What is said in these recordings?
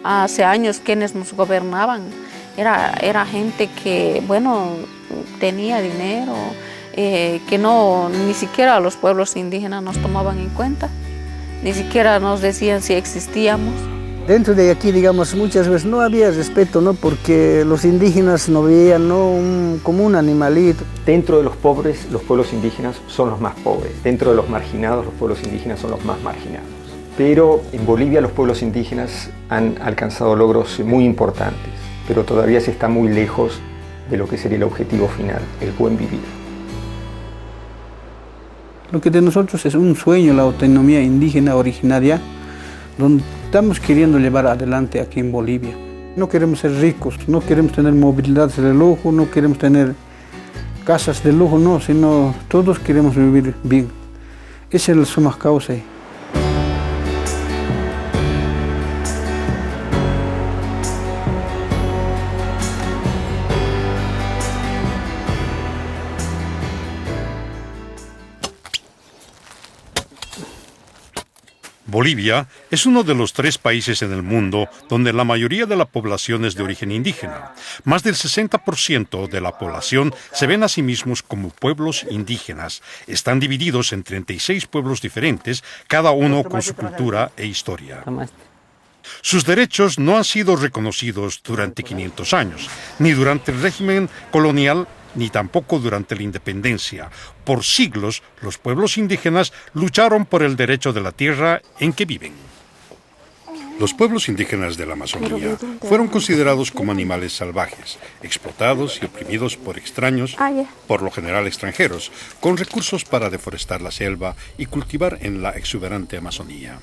hace años quienes nos gobernaban. Era gente que, bueno, tenía dinero, que no, ni siquiera a los pueblos indígenas nos tomaban en cuenta, ni siquiera nos decían si existíamos. Dentro de aquí, digamos, muchas veces no había respeto, ¿no? Porque los indígenas nos veían, ¿no? Como un animalito. Dentro de los pobres, los pueblos indígenas son los más pobres. Dentro de los marginados, los pueblos indígenas son los más marginados. Pero en Bolivia los pueblos indígenas han alcanzado logros muy importantes, pero todavía se está muy lejos de lo que sería el objetivo final, el buen vivir. Lo que de nosotros es un sueño, la autonomía indígena originaria, donde estamos queriendo llevar adelante aquí en Bolivia. No queremos ser ricos, no queremos tener movilidad de lujo, no queremos tener casas de lujo, no, sino todos queremos vivir bien. Esa es la suma causa. Bolivia es uno de los 3 países en el mundo donde la mayoría de la población es de origen indígena. Más del 60% de la población se ven a sí mismos como pueblos indígenas. Están divididos en 36 pueblos diferentes, cada uno con su cultura e historia. Sus derechos no han sido reconocidos durante 500 años, ni durante el régimen colonial, ni tampoco durante la independencia. Por siglos, los pueblos indígenas lucharon por el derecho de la tierra en que viven. Los pueblos indígenas de la Amazonía fueron considerados como animales salvajes, explotados y oprimidos por extraños, por lo general extranjeros, con recursos para deforestar la selva y cultivar en la exuberante Amazonía.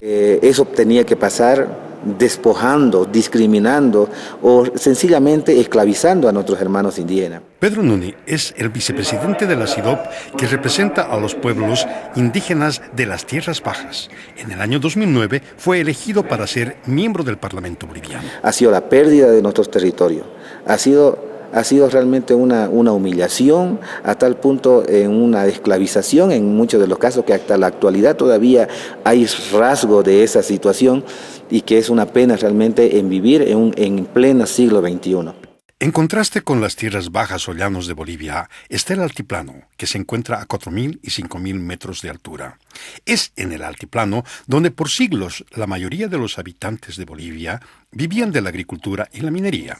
Eso tenía que pasar despojando, discriminando o sencillamente esclavizando a nuestros hermanos indígenas. Pedro Nuni es el vicepresidente de la CIDOB que representa a los pueblos indígenas de las Tierras Bajas. En el año 2009 fue elegido para ser miembro del Parlamento boliviano. Ha sido la pérdida de nuestros territorios, ha sido realmente una humillación, a tal punto una esclavización en muchos de los casos que hasta la actualidad todavía hay rasgo de esa situación y que es una pena realmente en vivir en pleno siglo XXI. En contraste con las tierras bajas o llanos de Bolivia, está el altiplano, que se encuentra a 4.000 y 5.000 metros de altura. Es en el altiplano donde por siglos la mayoría de los habitantes de Bolivia vivían de la agricultura y la minería.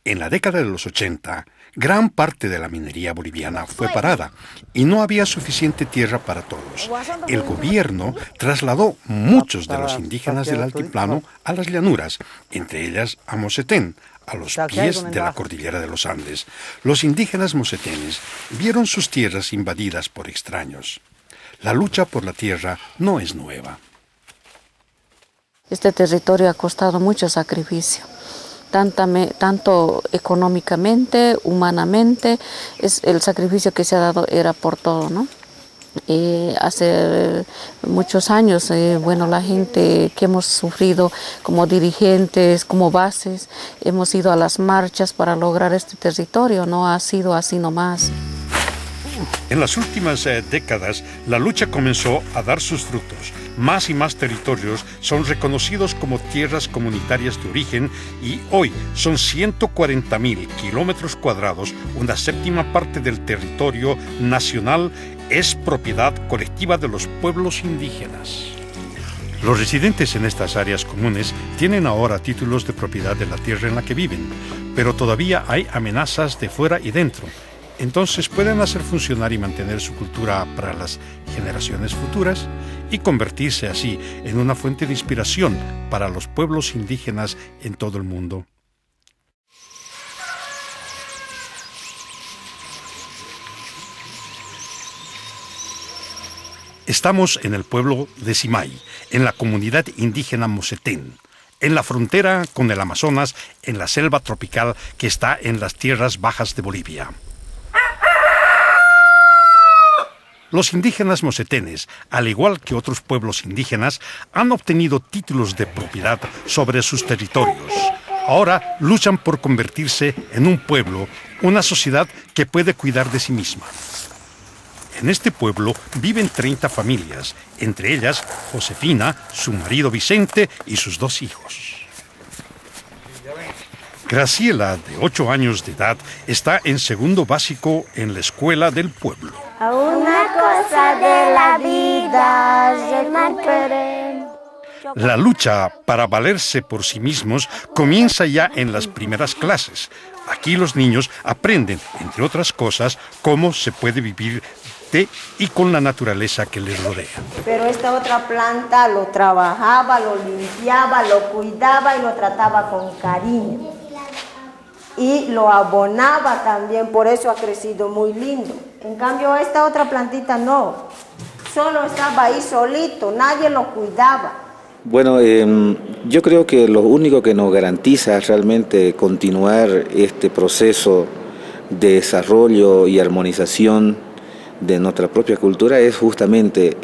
En la década de los 80, gran parte de la minería boliviana fue parada y no había suficiente tierra para todos. El gobierno trasladó muchos de los indígenas del altiplano a las llanuras, entre ellas a Mosetén, a los pies de la cordillera de los Andes. Los indígenas mosetenes vieron sus tierras invadidas por extraños. La lucha por la tierra no es nueva. Este territorio ha costado mucho sacrificio, tanto económicamente, humanamente. El sacrificio que se ha dado era por todo, ¿no? Hace muchos años, la gente que hemos sufrido como dirigentes, como bases, hemos ido a las marchas para lograr este territorio, no ha sido así nomás. En las últimas décadas, la lucha comenzó a dar sus frutos. Más y más territorios son reconocidos como tierras comunitarias de origen y hoy son 140.000 kilómetros cuadrados, una séptima parte del territorio nacional es propiedad colectiva de los pueblos indígenas. Los residentes en estas áreas comunes tienen ahora títulos de propiedad de la tierra en la que viven, pero todavía hay amenazas de fuera y dentro. Entonces pueden hacer funcionar y mantener su cultura para las generaciones futuras y convertirse así en una fuente de inspiración para los pueblos indígenas en todo el mundo. Estamos en el pueblo de Simay, en la comunidad indígena Mosetén, en la frontera con el Amazonas, en la selva tropical que está en las tierras bajas de Bolivia. Los indígenas mosetenes, al igual que otros pueblos indígenas, han obtenido títulos de propiedad sobre sus territorios. Ahora luchan por convertirse en un pueblo, una sociedad que puede cuidar de sí misma. En este pueblo viven 30 familias, entre ellas Josefina, su marido Vicente y sus 2 hijos. Graciela, de 8 años de edad, está en segundo básico en la escuela del pueblo. A una cosa de la vida recuperé. La lucha para valerse por sí mismos comienza ya en las primeras clases. Aquí los niños aprenden, entre otras cosas, cómo se puede vivir de y con la naturaleza que les rodea. Pero esta otra planta lo trabajaba, lo limpiaba, lo cuidaba y lo trataba con cariño. Y lo abonaba también, por eso ha crecido muy lindo. En cambio, esta otra plantita no, solo estaba ahí solito, nadie lo cuidaba. Bueno, yo creo que lo único que nos garantiza realmente continuar este proceso de desarrollo y armonización de nuestra propia cultura es justamente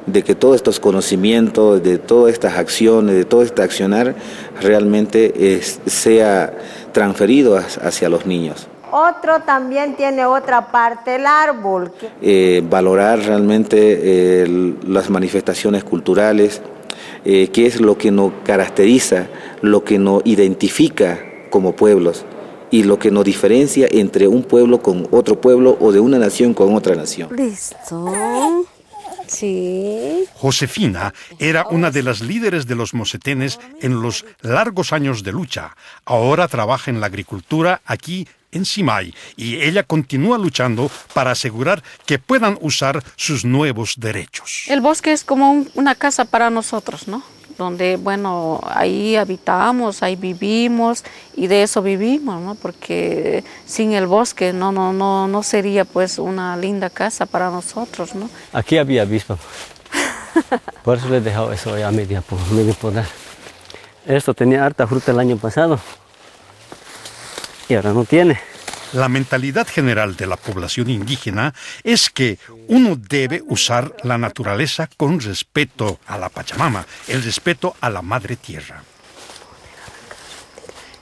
de que todos estos conocimientos, de todas estas acciones, de todo este accionar realmente sea transferido hacia los niños. Otro también tiene otra parte, el árbol. Valorar realmente las manifestaciones culturales, qué es lo que nos caracteriza, lo que nos identifica como pueblos y lo que nos diferencia entre un pueblo con otro pueblo o de una nación con otra nación. Listo. Sí. Josefina era una de las líderes de los mocetenes en los largos años de lucha. Ahora trabaja en la agricultura aquí en Simay y ella continúa luchando para asegurar que puedan usar sus nuevos derechos. El bosque es como una casa para nosotros, ¿no? Donde, bueno, ahí habitamos, ahí vivimos y de eso vivimos, ¿no? Porque sin el bosque no sería pues una linda casa para nosotros, ¿no? Aquí había avispa, por eso le he dejado eso ya medio podar. Esto tenía harta fruta el año pasado y ahora no tiene. La mentalidad general de la población indígena es que uno debe usar la naturaleza con respeto a la Pachamama, el respeto a la Madre Tierra.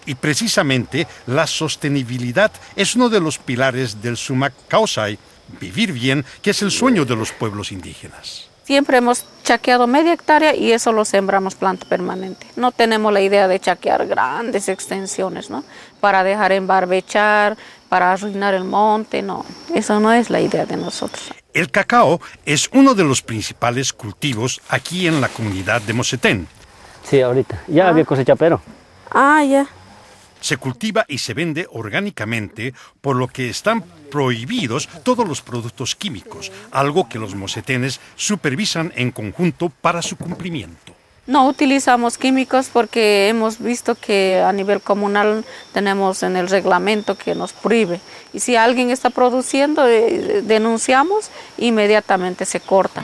Y precisamente la sostenibilidad es uno de los pilares del Sumak Kawsay, vivir bien, que es el sueño de los pueblos indígenas. Siempre hemos chaqueado media hectárea y eso lo sembramos planta permanente. No tenemos la idea de chaquear grandes extensiones, ¿no? Para dejar embarbechar, para arruinar el monte, no. Esa no es la idea de nosotros. El cacao es uno de los principales cultivos aquí en la comunidad de Mosetén. Sí, ahorita. Ya había cosecha, pero. Ya. Se cultiva y se vende orgánicamente, por lo que están prohibidos todos los productos químicos, algo que los mocetenes supervisan en conjunto para su cumplimiento. No utilizamos químicos porque hemos visto que a nivel comunal tenemos en el reglamento que nos prohíbe. Y si alguien está produciendo, denunciamos, inmediatamente se corta.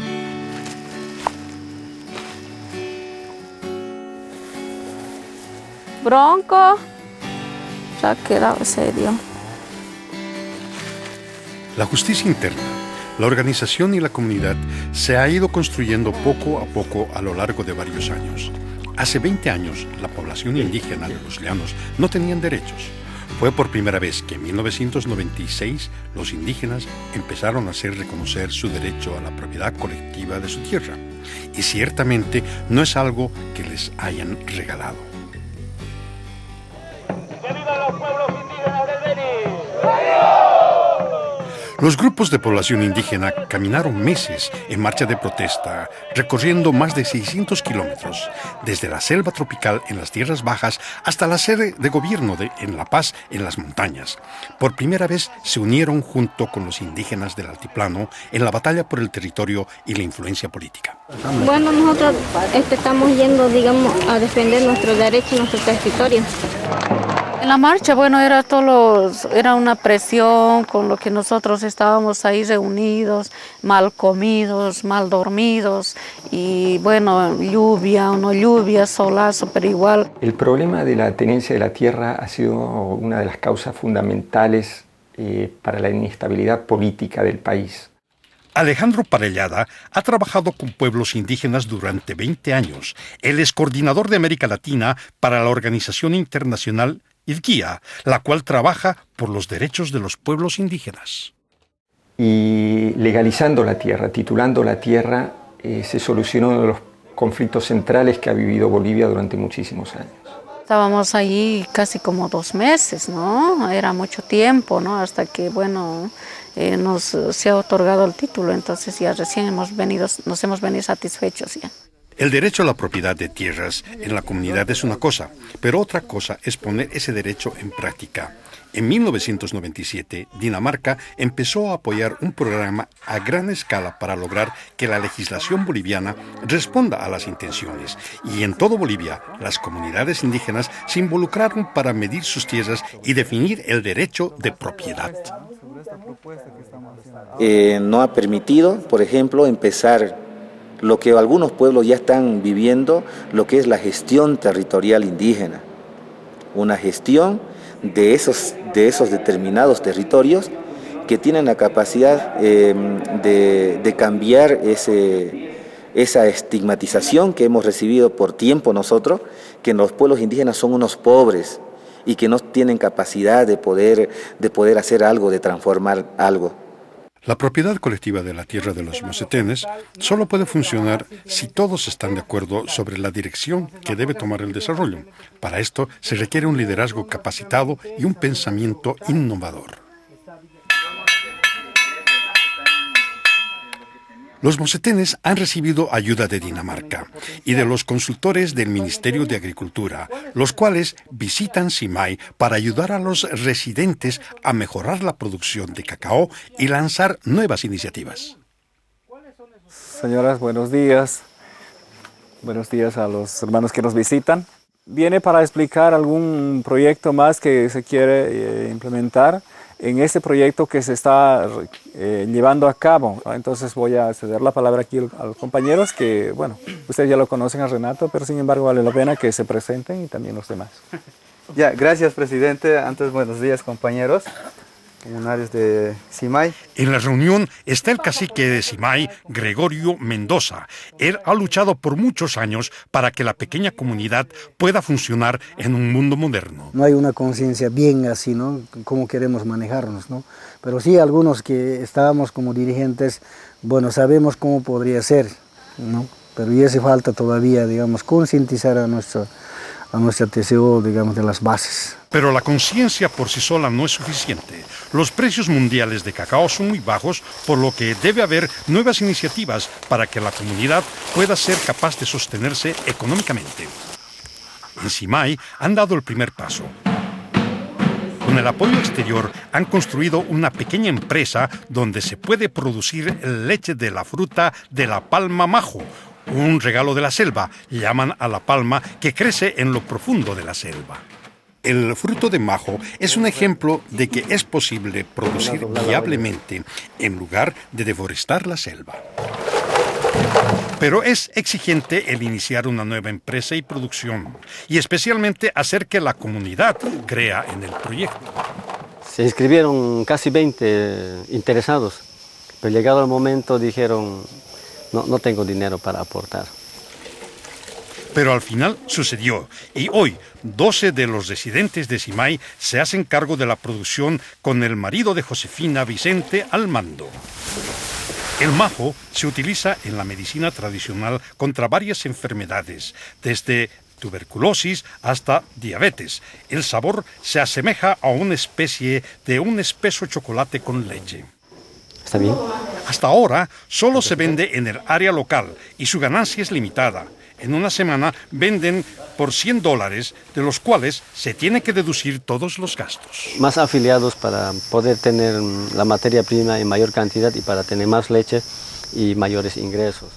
Bronco. Se ha quedado serio. La justicia interna, la organización y la comunidad se ha ido construyendo poco a poco a lo largo de varios años. Hace 20 años, la población indígena de los llanos no tenían derechos. Fue por primera vez que en 1996 los indígenas empezaron a hacer reconocer su derecho a la propiedad colectiva de su tierra. Y ciertamente no es algo que les hayan regalado. ¡Que vivan los pueblos indígenas del Beni! Los grupos de población indígena caminaron meses en marcha de protesta, recorriendo más de 600 kilómetros, desde la selva tropical en las tierras bajas hasta la sede de gobierno en La Paz, en las montañas. Por primera vez se unieron junto con los indígenas del altiplano en la batalla por el territorio y la influencia política. Bueno, nosotros estamos yendo, digamos, a defender nuestros derechos, nuestro territorio. En la marcha, bueno, era una presión con lo que nosotros estábamos ahí reunidos, mal comidos, mal dormidos y bueno, lluvia o no lluvia, solazo, pero igual. El problema de la tenencia de la tierra ha sido una de las causas fundamentales para la inestabilidad política del país. Alejandro Parellada ha trabajado con pueblos indígenas durante 20 años. Él es coordinador de América Latina para la Organización Internacional IDGIA, la cual trabaja por los derechos de los pueblos indígenas. y legalizando la tierra, titulando la tierra, se solucionó uno de los conflictos centrales que ha vivido Bolivia durante muchísimos años. Estábamos allí casi como 2 meses, ¿no? Era mucho tiempo, ¿no? Hasta que, bueno, se ha otorgado el título, entonces ya recién nos hemos venido satisfechos ya. El derecho a la propiedad de tierras en la comunidad es una cosa, pero otra cosa es poner ese derecho en práctica. En 1997, Dinamarca empezó a apoyar un programa a gran escala para lograr que la legislación boliviana responda a las intenciones. Y en todo Bolivia, las comunidades indígenas se involucraron para medir sus tierras y definir el derecho de propiedad. No ha permitido, por ejemplo, empezar lo que algunos pueblos ya están viviendo, lo que es la gestión territorial indígena. Una gestión de esos determinados territorios que tienen la capacidad de cambiar esa estigmatización que hemos recibido por tiempo nosotros, que los pueblos indígenas son unos pobres y que no tienen capacidad de poder hacer algo, de transformar algo. La propiedad colectiva de la tierra de los mocetenes solo puede funcionar si todos están de acuerdo sobre la dirección que debe tomar el desarrollo. Para esto se requiere un liderazgo capacitado y un pensamiento innovador. Los mocetenes han recibido ayuda de Dinamarca y de los consultores del Ministerio de Agricultura, los cuales visitan Simay para ayudar a los residentes a mejorar la producción de cacao y lanzar nuevas iniciativas. Señoras, buenos días. Buenos días a los hermanos que nos visitan. Viene para explicar algún proyecto más que se quiere implementar en este proyecto que se está llevando a cabo. Entonces voy a ceder la palabra aquí a los compañeros que, bueno, ustedes ya lo conocen a Renato, pero sin embargo vale la pena que se presenten y también los demás. Ya, gracias, presidente. Antes, buenos días, compañeros comunarios de Simay. En la reunión está el cacique de Simay, Gregorio Mendoza. Él ha luchado por muchos años para que la pequeña comunidad pueda funcionar en un mundo moderno. No hay una conciencia bien así, ¿no? Cómo queremos manejarnos, ¿no? Pero sí, algunos que estábamos como dirigentes, bueno, sabemos cómo podría ser, ¿no? Pero y hace falta todavía, digamos, concientizar a nuestra TCO, digamos, de las bases. Pero la conciencia por sí sola no es suficiente. Los precios mundiales de cacao son muy bajos, por lo que debe haber nuevas iniciativas para que la comunidad pueda ser capaz de sostenerse económicamente. En Simay han dado el primer paso. Con el apoyo exterior han construido una pequeña empresa donde se puede producir leche de la fruta de la palma majo, un regalo de la selva, llaman a la palma que crece en lo profundo de la selva. El fruto de majo es un ejemplo de que es posible producir viablemente en lugar de deforestar la selva. Pero es exigente el iniciar una nueva empresa y producción, y especialmente hacer que la comunidad crea en el proyecto. Se inscribieron casi 20 interesados, pero llegado el momento dijeron, no tengo dinero para aportar. Pero al final sucedió, y hoy 12 de los residentes de Simay se hacen cargo de la producción con el marido de Josefina, Vicente, al mando. El majo se utiliza en la medicina tradicional contra varias enfermedades, desde tuberculosis hasta diabetes. El sabor se asemeja a una especie de un espeso chocolate con leche. ¿Está bien? Hasta ahora solo se vende en el área local y su ganancia es limitada. En una semana venden por $100, de los cuales se tiene que deducir todos los gastos. Más afiliados para poder tener la materia prima en mayor cantidad y para tener más leche y mayores ingresos.